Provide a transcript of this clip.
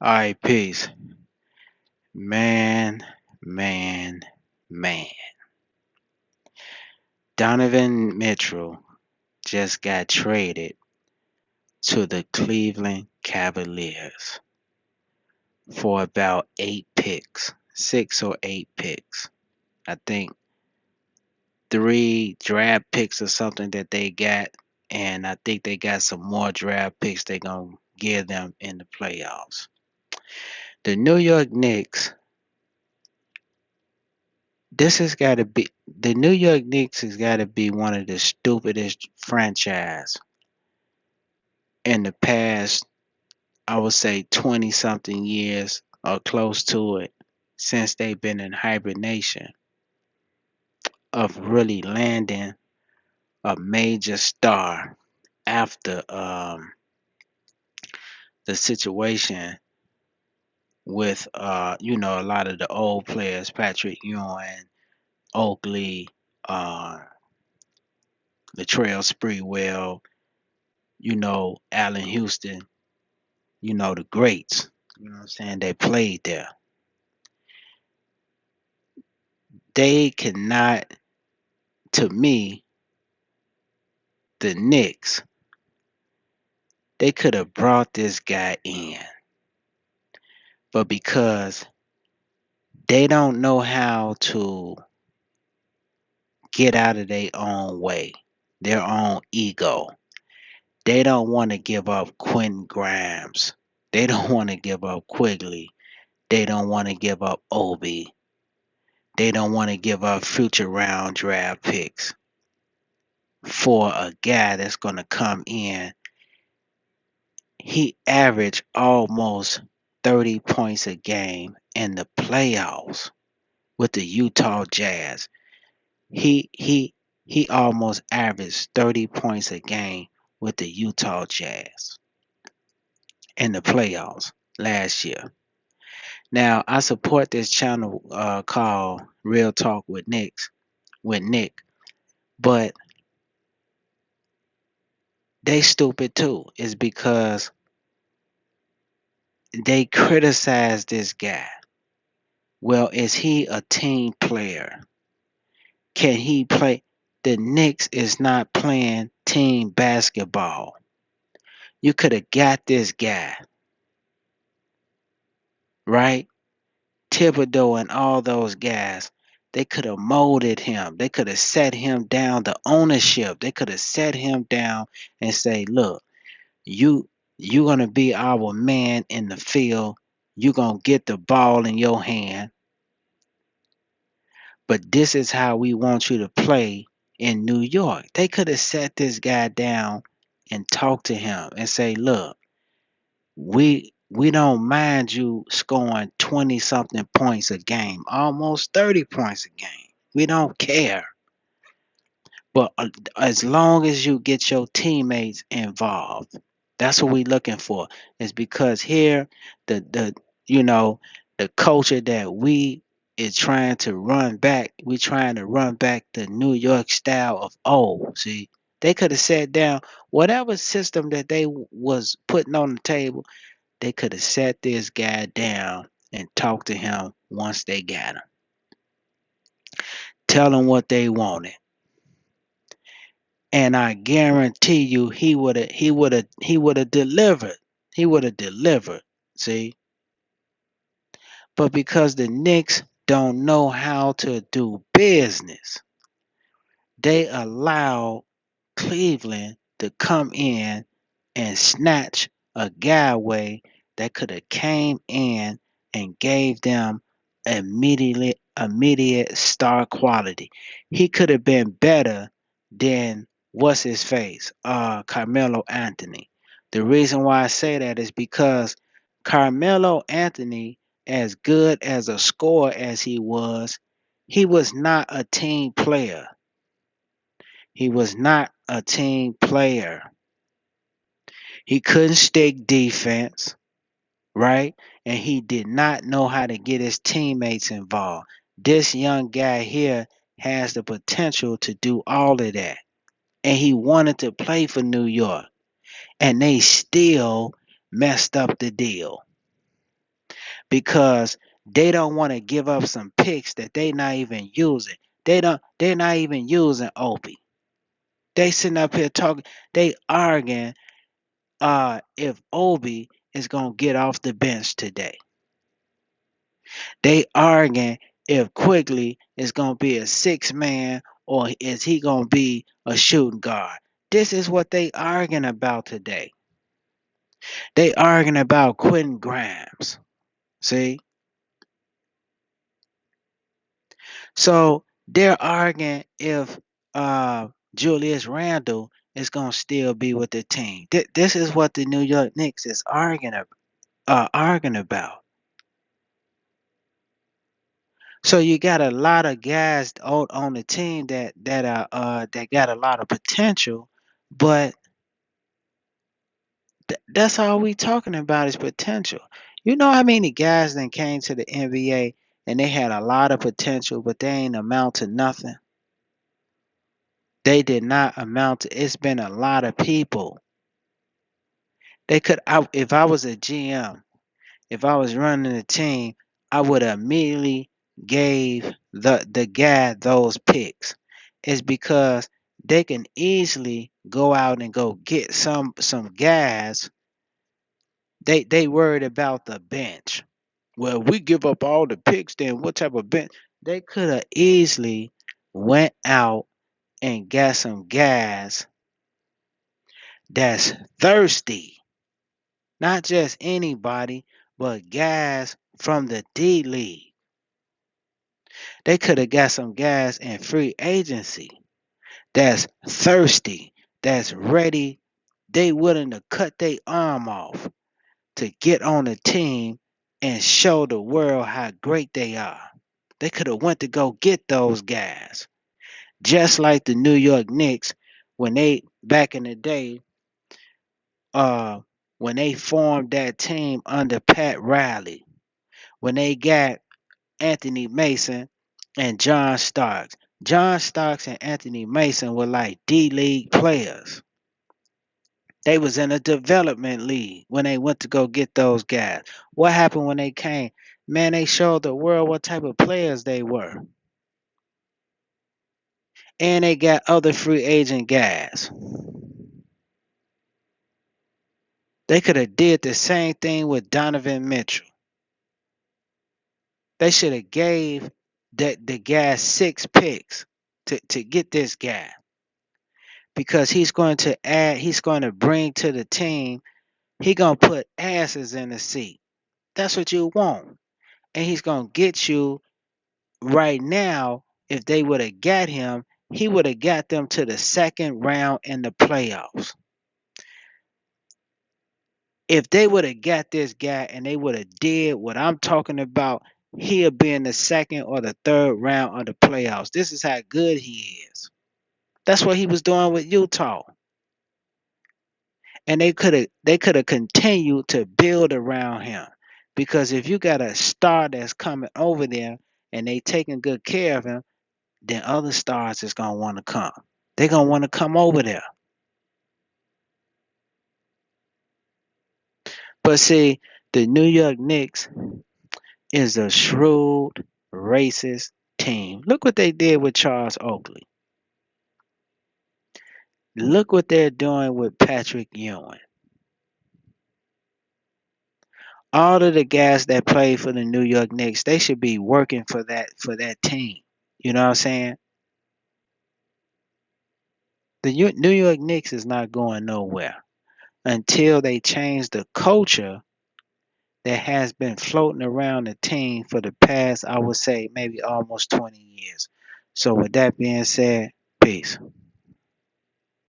All right, peace. Man, man, man. Donovan Mitchell just got traded to the Cleveland Cavaliers for about 8 picks, 6 or 8 picks. I think 3 draft picks or something that they got, and I think they got some more draft picks they're going to give them in the playoffs. The New York Knicks, this has got to be the New York Knicks has got to be one of the stupidest franchise in the past, I would say 20 something years or close to it since they've been in hibernation of really landing a major star after the situation with a lot of the old players, Patrick Ewing, Oakley, Latrell Sprewell, Allen Houston, the greats, what I'm saying, they played there. They cannot, to me, the Knicks, they could have brought this guy in, but because they don't know how to get out of their own way, their own ego, they don't want to give up Quentin Grimes. They don't want to give up Quigley. They don't want to give up Obi. They don't want to give up future round draft picks for a guy that's going to come in. He averaged almost 30 points a game in the playoffs with the Utah Jazz. He almost averaged 30 points a game with the Utah Jazz in the playoffs last year. Now I support this channel called Real Talk with Nick, but they stupid too. Is because they criticize this guy. Well, is he a team player? Can he play? The Knicks is not playing team basketball. You could have got this guy, right? Thibodeau and all those guys. They could have molded him. They could have set him down. The ownership. They could have set him down and say, "Look, you gonna be our man in the field. You gonna get the ball in your hand. But this is how we want you to play in New York." They could have sat this guy down and talked to him and say, "Look, we don't mind you scoring 20 something points a game, almost 30 points a game. We don't care. But as long as you get your teammates involved, that's what we're looking for." It's because here the you know the culture that we is trying to run back, we trying to run back the New York style of old. See, they could have sat down whatever system that they was putting on the table. They could have sat this guy down and talked to him once they got him. Tell him what they wanted. And I guarantee you he would have delivered. He would have delivered. See? But because the Knicks don't know how to do business, they allow Cleveland to come in and snatch a guy away that could have came in and gave them immediate star quality. He could have been better than what's his face, Carmelo Anthony. The reason why I say that is because Carmelo Anthony, as good as a scorer as he was not a team player. He was not a team player. He couldn't stick defense, right? And he did not know how to get his teammates involved. This young guy here has the potential to do all of that. And he wanted to play for New York. And they still messed up the deal. because they don't want to give up some picks that they not even using. They're not even using Opie. They sitting up here talking, they arguing if Obi is gonna get off the bench today. They arguing if Quigley is gonna be a 6 man or is he gonna be a shooting guard. This is what they arguing about today. They arguing about Quentin Grimes. See? So they're arguing if Julius Randle is gonna still be with the team. This is what the New York Knicks is arguing about. So you got a lot of guys on the team that got a lot of potential, but that's all we talking about is potential. You know how many guys that came to the NBA and they had a lot of potential, but they ain't amount to nothing. They did not amount to. It's been a lot of people. They could. If I was a GM, if I was running a team, I would immediately gave the guy those picks. It's because they can easily go out and go get some guys. They worried about the bench. Well, we give up all the picks, then what type of bench? They could have easily went out and got some guys that's thirsty. Not just anybody, but guys from the D League. They could have got some guys in free agency that's thirsty, that's ready. They willing to cut their arm off to get on the team and show the world how great they are. They could have went to go get those guys. Just like the New York Knicks when they back in the day, uh when they formed that team under Pat Riley, when they got Anthony Mason and John Starks. John Starks and Anthony Mason were like D League players. They was in a development league when they went to go get those guys. What happened when they came? Man, they showed the world what type of players they were. And they got other free agent guys. They could have did the same thing with Donovan Mitchell. They should have gave the guy 6 picks to get this guy because he's going to bring to the team, he going to put asses in the seat. That's what you want. And he's going to get you right now. If they would have got him, he would have got them to the second round in the playoffs. If they would have got this guy and they would have did what I'm talking about, he'll be in the second or the third round of the playoffs. This is how good he is. That's what he was doing with Utah. And they could have continued to build around him. Because if you got a star that's coming over there and they taking good care of him, then other stars is gonna want to come. They're gonna want to come over there. But see, the New York Knicks is a shrewd, racist team. Look what they did with Charles Oakley. Look what they're doing with Patrick Ewing. All of the guys that play for the New York Knicks, they should be working for that team. You know what I'm saying? The New York Knicks is not going nowhere until they change the culture that has been floating around the team for the past, I would say, maybe almost 20 years. So, with that being said, peace.